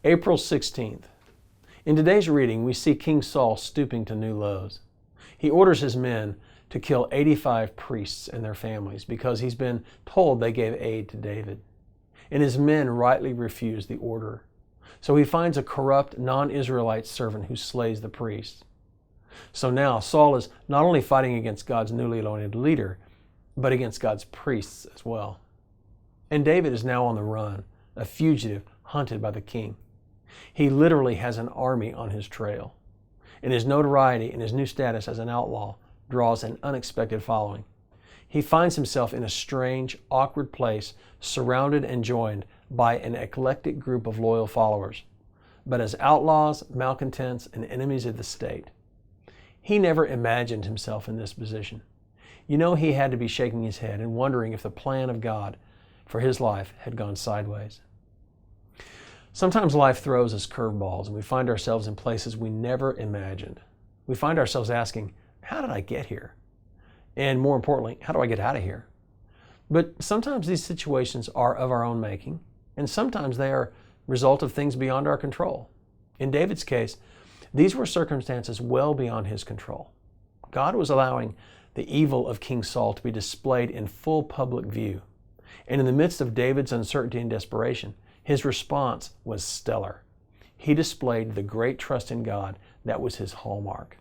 April 16th. In today's reading, we see King Saul stooping to new lows. He orders his men to kill 85 priests and their families because he's been told they gave aid to David. And his men rightly refuse the order. So he finds a corrupt non-Israelite servant who slays the priests. So now Saul is not only fighting against God's newly anointed leader, but against God's priests as well. And David is now on the run, a fugitive hunted by the king. He literally has an army on his trail. And his notoriety and his new status as an outlaw draws an unexpected following. He finds himself in a strange, awkward place, surrounded and joined by an eclectic group of loyal followers, but as outlaws, malcontents, and enemies of the state. He never imagined himself in this position. You know, he had to be shaking his head and wondering if the plan of God for his life had gone sideways. Sometimes life throws us curveballs and we find ourselves in places we never imagined. We find ourselves asking, how did I get here? And more importantly, how do I get out of here? But sometimes these situations are of our own making, and sometimes they are result of things beyond our control. In David's case, these were circumstances well beyond his control. God was allowing the evil of King Saul to be displayed in full public view. And in the midst of David's uncertainty and desperation, his response was stellar. He displayed the great trust in God that was his hallmark.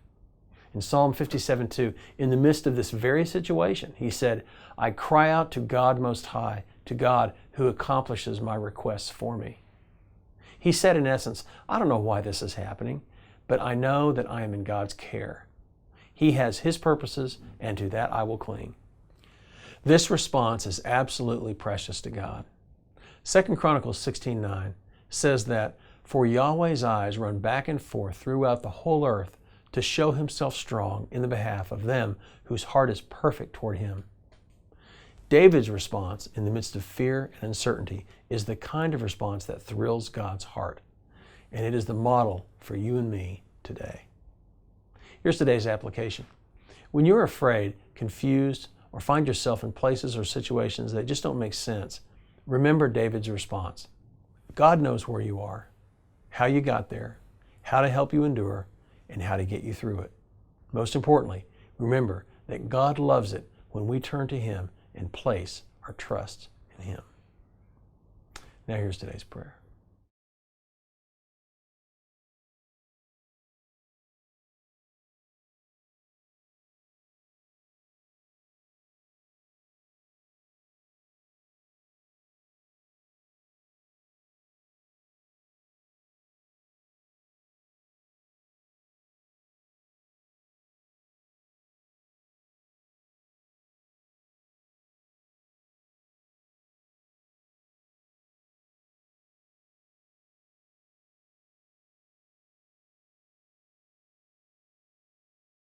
In Psalm 57:2, in the midst of this very situation, he said, I cry out to God Most High, to God who accomplishes my requests for me. He said in essence, I don't know why this is happening, but I know that I am in God's care. He has His purposes, and to that I will cling. This response is absolutely precious to God. 2 Chronicles 16:9 says that, for Yahweh's eyes run back and forth throughout the whole earth to show Himself strong in the behalf of them whose heart is perfect toward Him. David's response in the midst of fear and uncertainty is the kind of response that thrills God's heart, and it is the model for you and me today. Here's today's application. When you're afraid, confused, or find yourself in places or situations that just don't make sense, remember David's response. God knows where you are, how you got there, how to help you endure, and how to get you through it. Most importantly, remember that God loves it when we turn to Him and place our trust in Him. Now here's today's prayer.